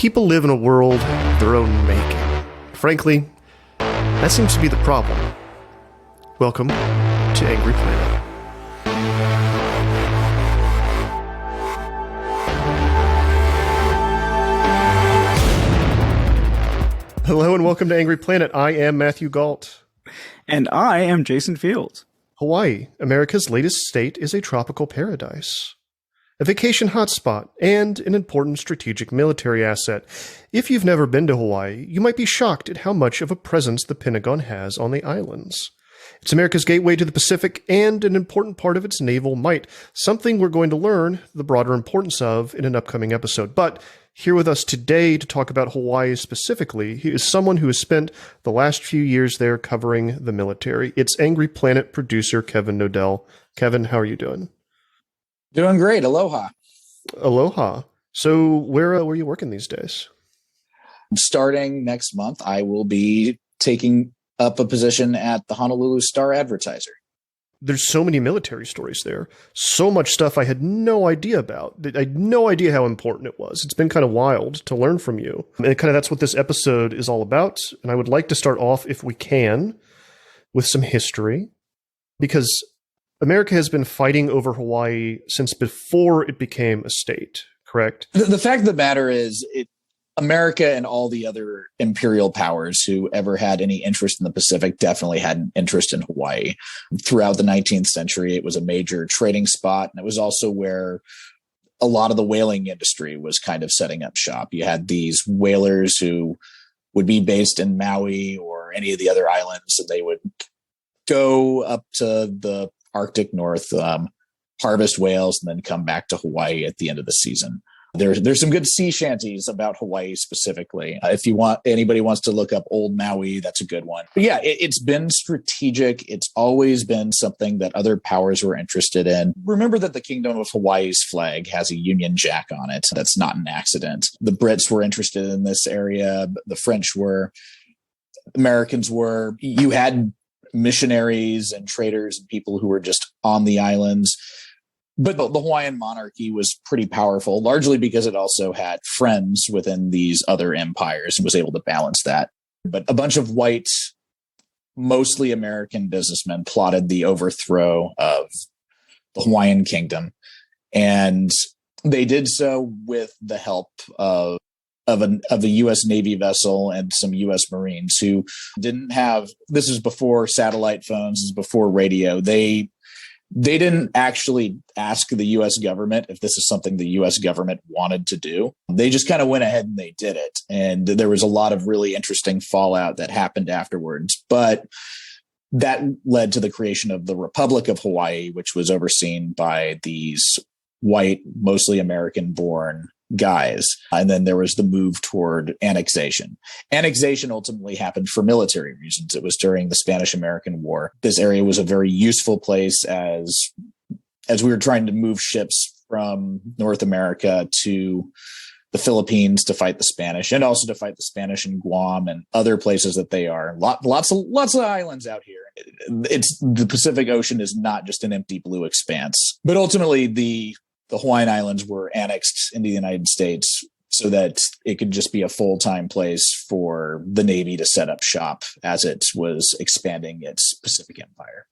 People live in a world of their own making. Frankly, that seems to be the problem. Welcome to Angry Planet. Hello and welcome to Angry Planet. I am Matthew Galt. And I am Jason Fields. Hawaii, America's latest state, is a tropical paradise, a vacation hotspot, and an important strategic military asset. If you've never been to Hawaii, you might be shocked at how much of a presence the Pentagon has on the islands. It's America's gateway to the Pacific and an important part of its naval might, something we're going to learn the broader importance of in an upcoming episode. But here with us today to talk about Hawaii specifically, he is someone who has spent the last few years there covering the military. It's Angry Planet producer Kevin Knodell. Kevin, how are you doing? Doing great. Aloha. Aloha. So where are you working these days? Starting next month, I will be taking up a position at the Honolulu Star-Advertiser. There's so many military stories there. So much stuff I had no idea about. I had no idea how important it was. It's been kind of wild to learn from you. And kind of that's what this episode is all about. And I would like to start off, if we can, with some history. Because America has been fighting over Hawaii since before it became a state, correct? The fact of the matter is, America and all the other imperial powers who ever had any interest in the Pacific definitely had an interest in Hawaii. Throughout the 19th century, it was a major trading spot, and it was also where a lot of the whaling industry was kind of setting up shop. You had these whalers who would be based in Maui or any of the other islands, and they would go up to the Arctic North, harvest whales, and then come back to Hawaii at the end of the season. There's some good sea shanties about Hawaii specifically. If anybody wants to look up old Maui, that's a good one. But yeah, it's been strategic. It's always been something that other powers were interested in. Remember that the Kingdom of Hawaii's flag has a Union Jack on it. That's not an accident. The Brits were interested in this area. The French were. Americans were. You had missionaries and traders and people who were just on the islands. But the Hawaiian monarchy was pretty powerful, largely because it also had friends within these other empires and was able to balance that. But a bunch of white, mostly American businessmen plotted the overthrow of the Hawaiian kingdom. And they did so with the help of a U.S. Navy vessel and some U.S. Marines who didn't have, this is before satellite phones, this is before radio. They didn't actually ask the U.S. government if this is something the U.S. government wanted to do. They just kind of went ahead and they did it. And there was a lot of really interesting fallout that happened afterwards. But that led to the creation of the Republic of Hawaii, which was overseen by these white, mostly American-born guys. And then there was the move toward annexation. Annexation ultimately happened for military reasons. It was during the Spanish-American War. This area was a very useful place as we were trying to move ships from North America to the Philippines to fight the Spanish, and also to fight the Spanish in Guam and other places that they are. Lots of islands out here. The Pacific Ocean is not just an empty blue expanse. But ultimately, the Hawaiian Islands were annexed into the United States so that it could just be a full-time place for the Navy to set up shop as it was expanding its Pacific Empire.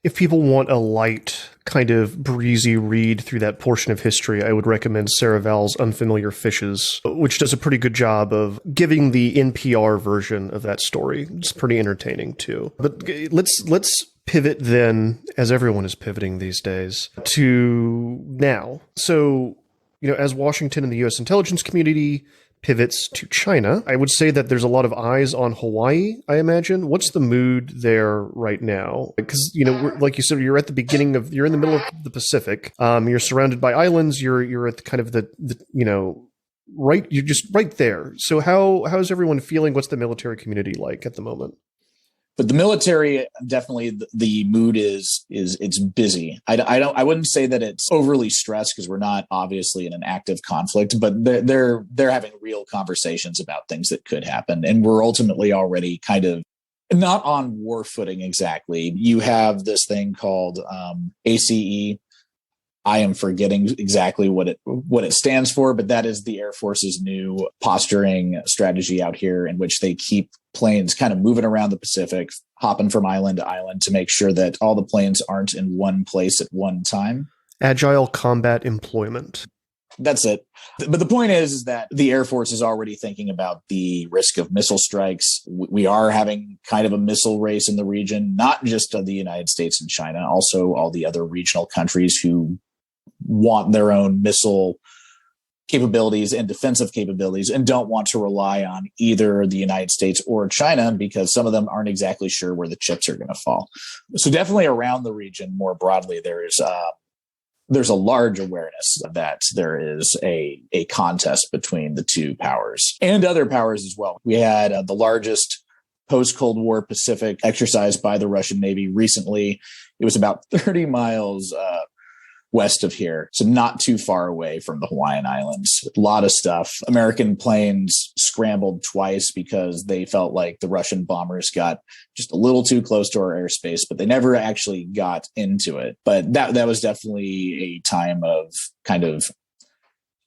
If people want a light, kind of breezy read through that portion of history, I would recommend Sarah Vowell's Unfamiliar Fishes, which does a pretty good job of giving the NPR version of that story. It's pretty entertaining too. But let's pivot then, as everyone is pivoting these days, to now. So, as Washington and the U.S. intelligence community pivots to China, I would say that there's a lot of eyes on Hawaii, I imagine. What's the mood there right now? Because, like you said, you're in the middle of the Pacific. You're surrounded by islands. You're at kind of the right, you're just right there. So how's everyone feeling? What's the military community like at the moment? But the military, definitely the mood is it's busy. I wouldn't say that it's overly stressed because we're not obviously in an active conflict, but they're having real conversations about things that could happen. And we're ultimately already kind of not on war footing exactly. You have this thing called ACE, I am forgetting exactly what it stands for, but that is the Air Force's new posturing strategy out here, in which they keep planes kind of moving around the Pacific, hopping from island to island to make sure that all the planes aren't in one place at one time. Agile combat employment. That's it. But the point is that the Air Force is already thinking about the risk of missile strikes. We are having kind of a missile race in the region, not just of the United States and China, also all the other regional countries who want their own missile capabilities and defensive capabilities and don't want to rely on either the United States or China, because some of them aren't exactly sure where the chips are going to fall. So definitely around the region more broadly, there's a large awareness that there is a contest between the two powers and other powers as well. We had the largest post-Cold War Pacific exercise by the Russian Navy recently. It was about 30 miles west of here, so not too far away from the Hawaiian Islands. A lot of stuff. American planes scrambled twice because they felt like the Russian bombers got just a little too close to our airspace, but they never actually got into it. But that was definitely a time of kind of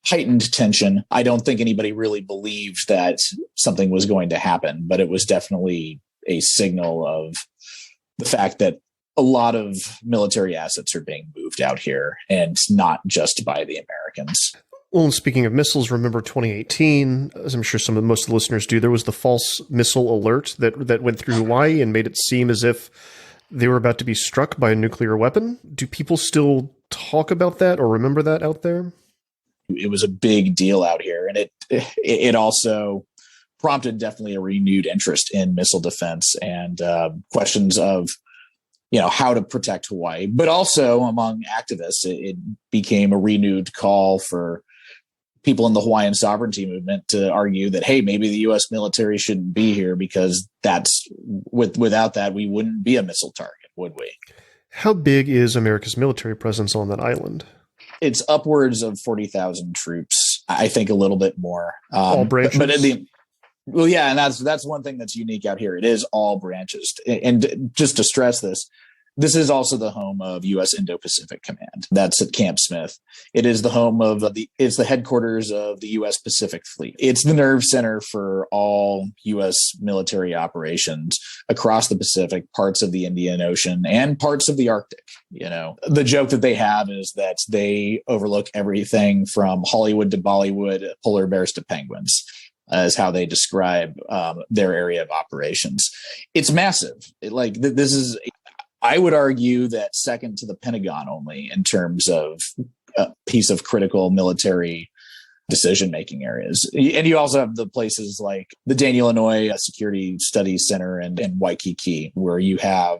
heightened tension. I don't think anybody really believed that something was going to happen, but it was definitely a signal of the fact that a lot of military assets are being moved out here, and not just by the Americans. Well, and speaking of missiles, remember 2018, as I'm sure most of the listeners do, there was the false missile alert that went through Hawaii and made it seem as if they were about to be struck by a nuclear weapon. Do people still talk about that or remember that out there? It was a big deal out here, and it also prompted definitely a renewed interest in missile defense and questions of how to protect Hawaii. But also among activists, it became a renewed call for people in the Hawaiian sovereignty movement to argue that, hey, maybe the U.S. military shouldn't be here, because without that, we wouldn't be a missile target, would we? How big is America's military presence on that island? It's upwards of 40,000 troops. I think a little bit more. All branches? But well, yeah, and that's one thing that's unique out here. It is all branches. And just to stress this is also the home of U.S. Indo-Pacific Command. That's at Camp Smith. It is the home of it's the headquarters of the U.S. Pacific Fleet. It's the nerve center for all U.S. military operations across the Pacific, parts of the Indian Ocean, and parts of the Arctic. The joke that they have is that they overlook everything from Hollywood to Bollywood, polar bears to penguins, is how they describe their area of operations. It's massive. This is, I would argue, that second to the Pentagon only in terms of a piece of critical military decision-making areas. And you also have the places like the Daniel Inouye Security Studies Center and Waikiki, where you have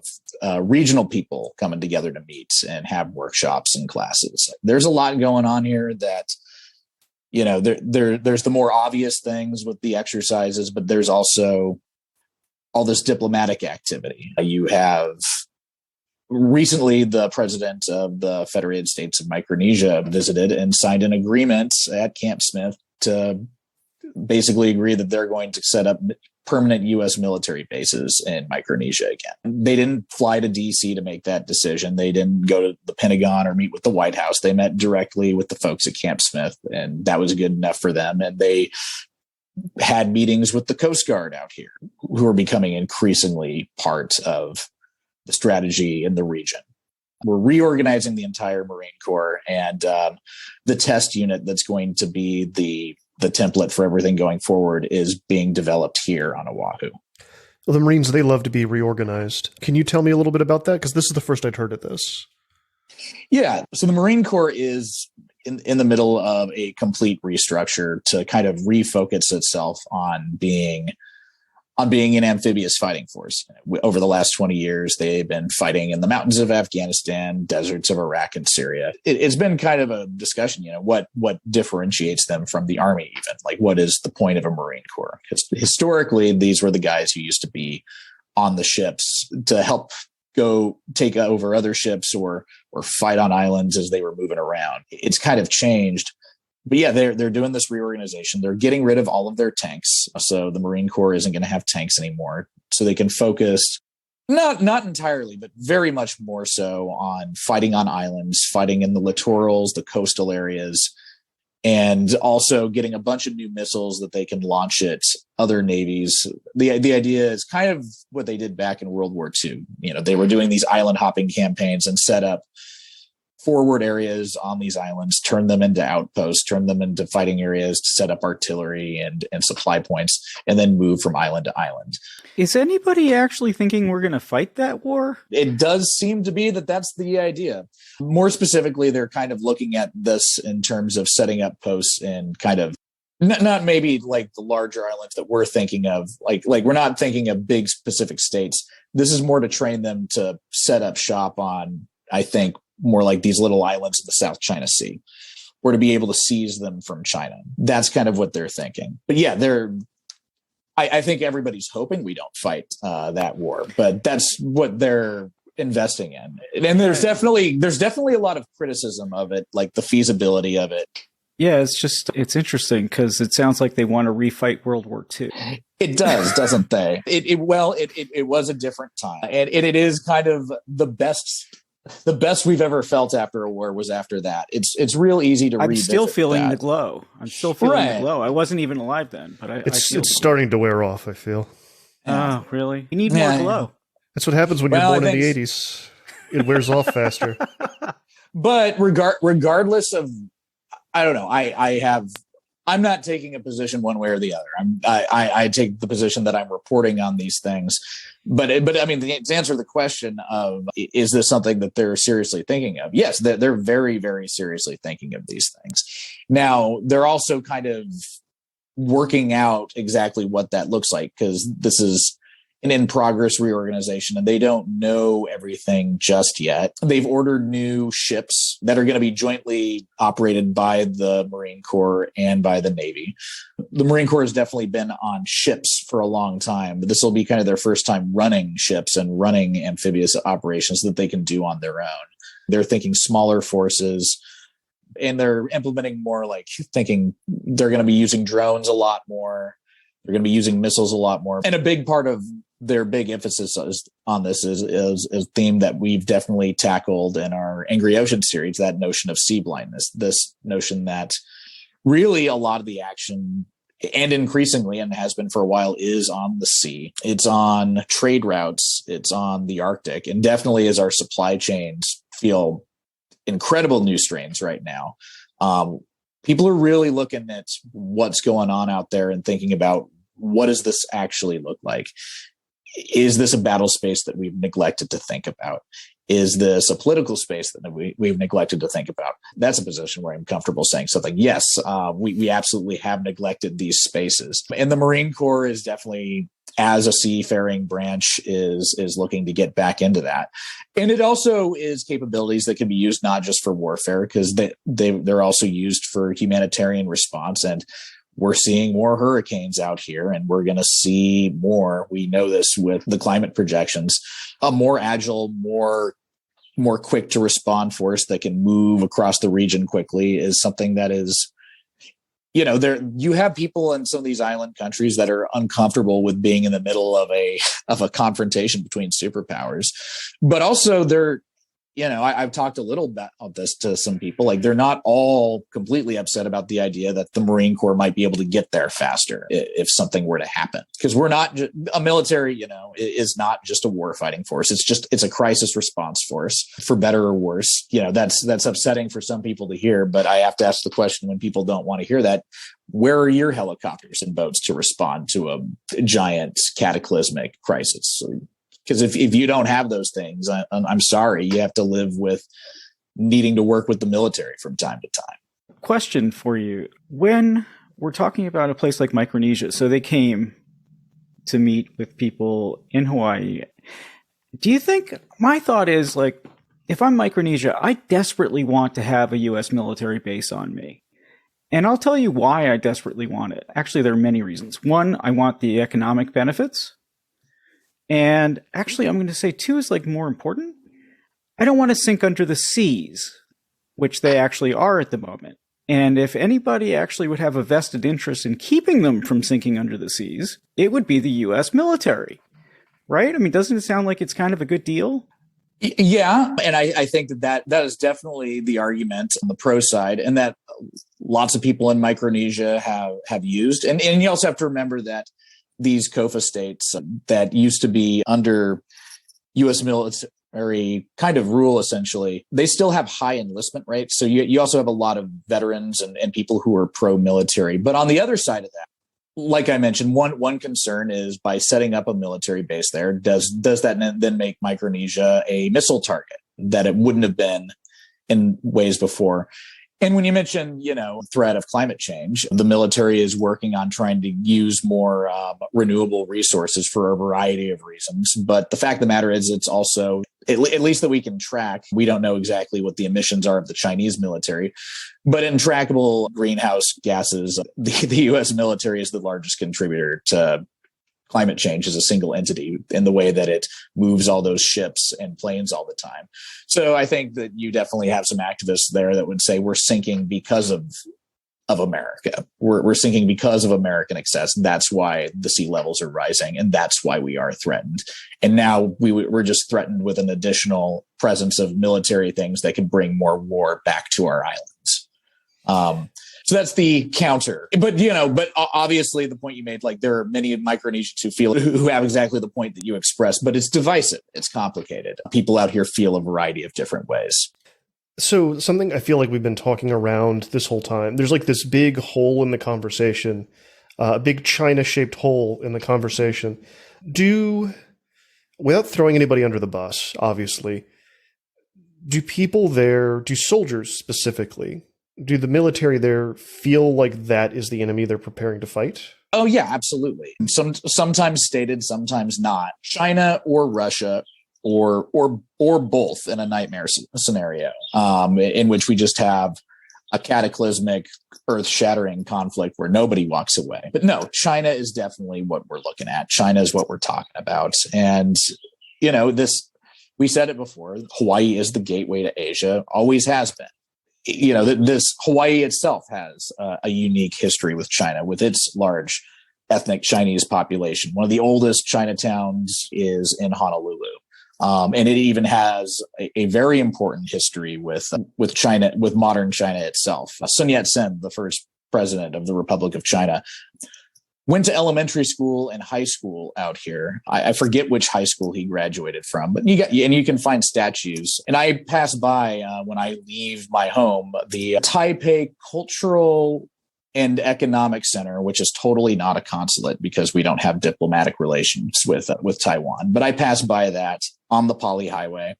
regional people coming together to meet and have workshops and classes. There's a lot going on here that, there's the more obvious things with the exercises, but there's also all this diplomatic activity. You have recently the president of the Federated States of Micronesia visited and signed an agreement at Camp Smith to basically agree that they're going to set up permanent U.S. military bases in Micronesia again. They didn't fly to D.C. to make that decision. They didn't go to the Pentagon or meet with the White House. They met directly with the folks at Camp Smith, and that was good enough for them. And they had meetings with the Coast Guard out here, who are becoming increasingly part of the strategy in the region. We're reorganizing the entire Marine Corps, and the test unit that's going to be the template for everything going forward is being developed here on Oahu. Well, the Marines, they love to be reorganized. Can you tell me a little bit about that? Because this is the first I'd heard of this. Yeah. So the Marine Corps is in the middle of a complete restructure to kind of refocus itself on being an amphibious fighting force. Over the last 20 years, they've been fighting in the mountains of Afghanistan, deserts of Iraq and Syria. It's been kind of a discussion, what differentiates them from the Army even? Like, what is the point of a Marine Corps? Because historically, these were the guys who used to be on the ships to help go take over other ships or fight on islands as they were moving around. It's kind of changed. But yeah, they're doing this reorganization. They're getting rid of all of their tanks. So the Marine Corps isn't going to have tanks anymore. So they can focus Not entirely, but very much more so on fighting on islands, fighting in the littorals, the coastal areas, and also getting a bunch of new missiles that they can launch at other navies. The idea is kind of what they did back in World War II. They were doing these island hopping campaigns and set up forward areas on these islands, turn them into outposts, turn them into fighting areas to set up artillery and supply points, and then move from island to island. Is anybody actually thinking we're going to fight that war? It does seem to be that's the idea. More specifically, they're kind of looking at this in terms of setting up posts and kind of not maybe like the larger islands that we're thinking of. Like we're not thinking of big specific states. This is more to train them to set up shop on, I think, more like these little islands in the South China Sea, or to be able to seize them from China. That's kind of what they're thinking. But yeah, I think everybody's hoping we don't fight that war, but that's what they're investing in. And there's definitely a lot of criticism of it, like the feasibility of it. Yeah, it's interesting because it sounds like they want to refight World War II. It does, doesn't they? It was a different time, and it is kind of the best we've ever felt after a war was after that. It's real easy to revisit. I'm still feeling that. the glow. The glow. I wasn't even alive then, but it's starting to wear off, I feel. Oh, really? You need more glow. That's what happens when you're born in the 80s. It wears off faster. But regardless of, I don't know, I'm not taking a position one way or the other. I take the position that I'm reporting on these things. But I mean, to answer the question of, is this something that they're seriously thinking of? Yes, they're very, very seriously thinking of these things. Now, they're also kind of working out exactly what that looks like, because this is an in-progress reorganization, and they don't know everything just yet. They've ordered new ships that are going to be jointly operated by the Marine Corps and by the Navy. The Marine Corps has definitely been on ships for a long time, but this will be kind of their first time running ships and running amphibious operations that they can do on their own. They're thinking smaller forces, and they're implementing more, like thinking they're going to be using drones a lot more. They're going to be using missiles a lot more. And a big part of their big emphasis on this is a theme that we've definitely tackled in our Angry Ocean series, that notion of sea blindness, this notion that really a lot of the action, and increasingly, and has been for a while, is on the sea. It's on trade routes. It's on the Arctic. And definitely as our supply chains feel incredible new strains right now, people are really looking at what's going on out there and thinking about, what does this actually look like? Is this a battle space that we've neglected to think about? Is this a political space that we've neglected to think about? That's a position where I'm comfortable saying something. Yes, we absolutely have neglected these spaces. And the Marine Corps is definitely, as a seafaring branch, is looking to get back into that. And it also is capabilities that can be used not just for warfare, because they're also used for humanitarian response. And we're seeing more hurricanes out here, and we're going to see more. We know this with the climate projections. A more agile, more quick to respond force that can move across the region quickly is something that is, you have people in some of these island countries that are uncomfortable with being in the middle of a confrontation between superpowers, but also they're, I've talked a little bit about this to some people. Like, they're not all completely upset about the idea that the Marine Corps might be able to get there faster if something were to happen. Because we're not a military, is not just a warfighting force. It's a crisis response force, for better or worse. That's upsetting for some people to hear. But I have to ask the question, when people don't want to hear that, where are your helicopters and boats to respond to a giant cataclysmic crisis? Because if you don't have those things, I'm sorry, you have to live with needing to work with the military from time to time. Question for you. When we're talking about a place like Micronesia, so they came to meet with people in Hawaii, do you think, my thought is, like, if I'm Micronesia, I desperately want to have a U.S. military base on me. And I'll tell you why I desperately want it. Actually, there are many reasons. One, I want the economic benefits. And actually, I'm going to say two is more important. I don't want to sink under the seas, which they actually are at the moment. And if anybody actually would have a vested interest in keeping them from sinking under the seas, it would be the U.S. military. right? I mean, doesn't it sound like it's kind of a good deal? Yeah, and I think that is definitely the argument on the pro side, and that lots of people in Micronesia have used. And you also have to remember that these COFA states that used to be under U.S. military kind of rule, essentially, they still have high enlistment rates. So you also have a lot of veterans and people who are pro-military. But on the other side of that, like I mentioned, one concern is by setting up a military base there, does that then make Micronesia a missile target that it wouldn't have been in ways before? And when you mention, threat of climate change, the military is working on trying to use more renewable resources for a variety of reasons. But the fact of the matter is, it's also, at least that we can track, we don't know exactly what the emissions are of the Chinese military. But in trackable greenhouse gases, the U.S. military is the largest contributor to climate change as a single entity in the way that it moves all those ships and planes all the time. So I think that you definitely have some activists there that would say we're sinking because of America. We're sinking because of American excess. That's why the sea levels are rising, and that's why we are threatened. And now we're just threatened with an additional presence of military things that can bring more war back to our islands. So that's the counter. But obviously the point you made, like there are many Micronesians who have exactly the point that you expressed, but it's divisive. It's complicated. People out here feel a variety of different ways. So something I feel like we've been talking around this whole time, there's like this big hole in the conversation, a big China-shaped hole in the conversation. Without throwing anybody under the bus, obviously, do soldiers specifically, do the military there feel like that is the enemy they're preparing to fight? Oh, yeah, absolutely. Sometimes stated, sometimes not. China or Russia or both in a nightmare scenario in which we just have a cataclysmic, earth-shattering conflict where nobody walks away. But no, China is definitely what we're looking at. China is what we're talking about. And, we said it before, Hawaii is the gateway to Asia, always has been. This Hawaii itself has a unique history with China, with its large ethnic Chinese population. One of the oldest Chinatowns is in Honolulu. And it even has a very important history with China, with modern China itself. Sun Yat-sen, the first president of the Republic of China, went to elementary school and high school out here. I forget which high school he graduated from, but you can find statues. And I pass by when I leave my home, the Taipei Cultural and Economic Center, which is totally not a consulate because we don't have diplomatic relations with Taiwan. But I pass by that on the Pali Highway.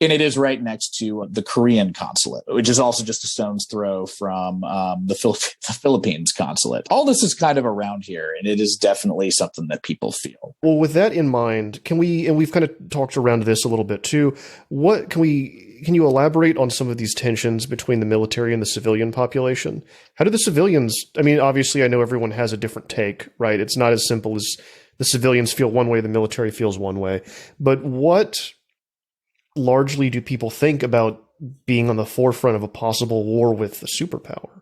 And it is right next to the Korean consulate, which is also just a stone's throw from the Philippines consulate. All this is kind of around here, and it is definitely something that people feel. Well, with that in mind, we've kind of talked around this a little bit too, can you elaborate on some of these tensions between the military and the civilian population? How do the civilians, I mean, obviously I know everyone has a different take, right? It's not as simple as the civilians feel one way, the military feels one way. But what largely do people think about being on the forefront of a possible war with the superpower?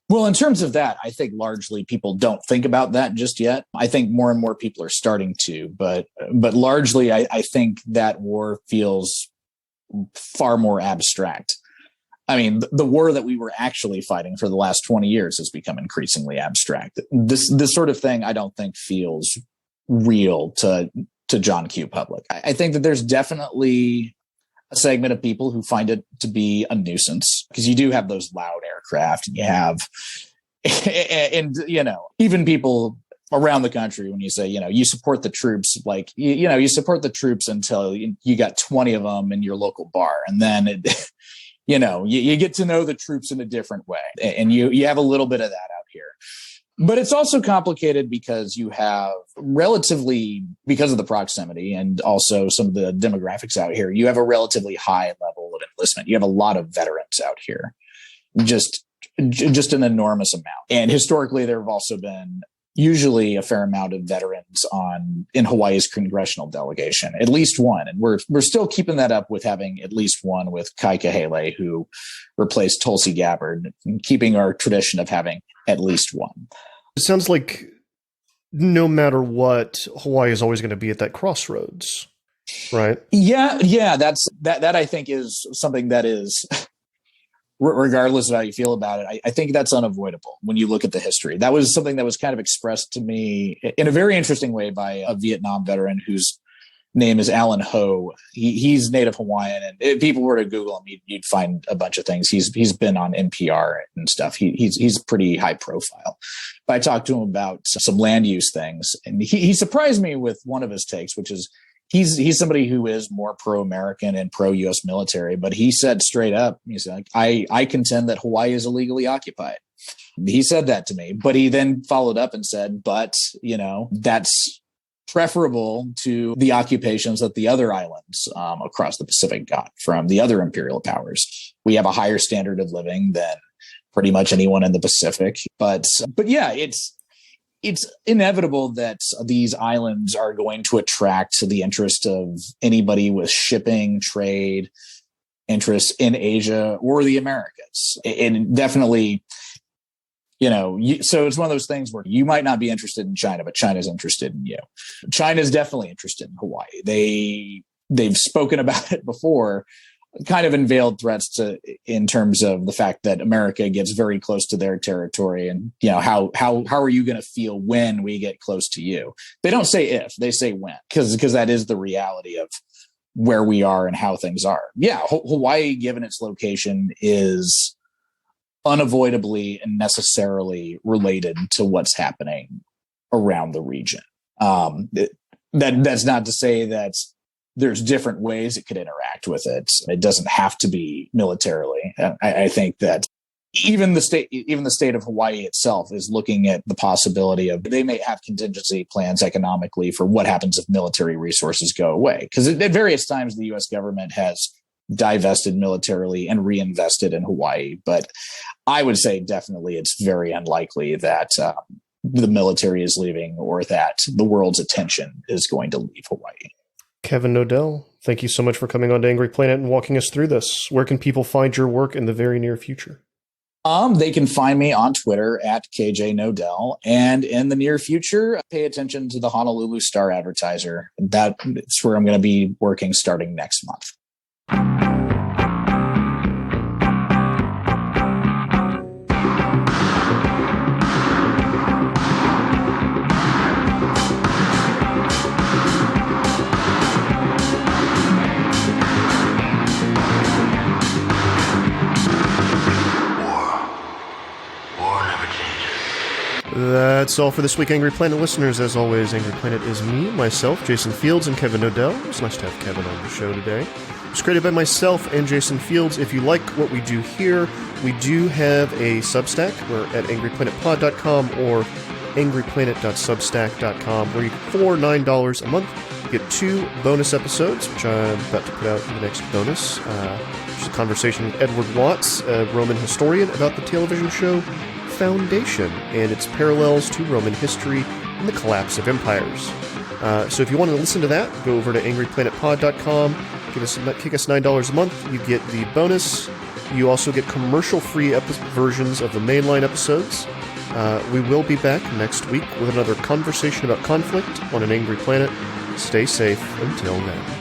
Well, in terms of that, I think largely people don't think about that just yet. I think more and more people are starting to, but largely I think that war feels far more abstract. I mean, the war that we were actually fighting for the last 20 years has become increasingly abstract. This sort of thing I don't think feels real to John Q. Public. I think that there's definitely a segment of people who find it to be a nuisance because you do have those loud aircraft and you have, and even people around the country, when you say, you support the troops, like, you support the troops until you got 20 of them in your local bar. And then, you get to know the troops in a different way. And you have a little bit of that out here. But it's also complicated because you have because of the proximity and also some of the demographics out here, you have a relatively high level of enlistment. You have a lot of veterans out here, just an enormous amount. And historically, there have also been usually a fair amount of veterans in Hawaii's congressional delegation, at least one. And we're still keeping that up with having at least one with Kai Kahele, who replaced Tulsi Gabbard, keeping our tradition of having at least one. It sounds like no matter what, Hawaii is always going to be at that crossroads, right? Yeah. That I think is something that is, regardless of how you feel about it, I think that's unavoidable when you look at the history. That was something that was kind of expressed to me in a very interesting way by a Vietnam veteran whose name is Alan Ho. He's Native Hawaiian, and if people were to Google him, you'd find a bunch of things. He's been on NPR and stuff. He's pretty high profile. But I talked to him about some land use things, and he surprised me with one of his takes, which is he's somebody who is more pro-American and pro-U.S. military. But he said straight up, he's like, I contend that Hawaii is illegally occupied. He said that to me, but he then followed up and said, but that's preferable to the occupations that the other islands across the Pacific got from the other imperial powers. We have a higher standard of living than pretty much anyone in the Pacific. But yeah, it's inevitable that these islands are going to attract the interest of anybody with shipping, trade, interests in Asia or the Americas. And definitely, so it's one of those things where you might not be interested in China, but China's interested in you. China's definitely interested in Hawaii. They've spoken about it before, kind of in veiled threats in terms of the fact that America gets very close to their territory, and how are you going to feel when we get close to you? They don't say if, they say when, because that is the reality of where we are and how things are. Yeah, Hawaii, given its location, is unavoidably and necessarily related to what's happening around the region. That's not to say that there's different ways it could interact with it. It doesn't have to be militarily. I think that even the state of Hawaii itself is looking at the possibility of they may have contingency plans economically for what happens if military resources go away. Because at various times the U.S. government has divested militarily and reinvested in Hawaii. But I would say definitely it's very unlikely that the military is leaving or that the world's attention is going to leave Hawaii. Kevin Knodell, thank you so much for coming on to Angry Planet and walking us through this. Where can people find your work in the very near future? They can find me on Twitter at KJ Knodell, and in the near future, pay attention to the Honolulu Star-Advertiser. That's where I'm going to be working starting next month. That's all for this week, Angry Planet listeners. As always, Angry Planet is me, myself, Jason Fields, and Kevin Knodell. It was nice to have Kevin on the show today. It's created by myself and Jason Fields. If you like what we do here, we do have a Substack. We're at angryplanetpod.com or angryplanet.substack.com, where you for $9 a month get 2 bonus episodes, which I'm about to put out in the next bonus. Which is a conversation with Edward Watts, a Roman historian, about the television show Foundation and its parallels to Roman history and the collapse of empires. So if you want to listen to that, go over to angryplanetpod.com, kick us $9 a month. You get the bonus. You also get commercial-free versions of the mainline episodes. We will be back next week with another conversation about conflict on an Angry Planet. Stay safe until then.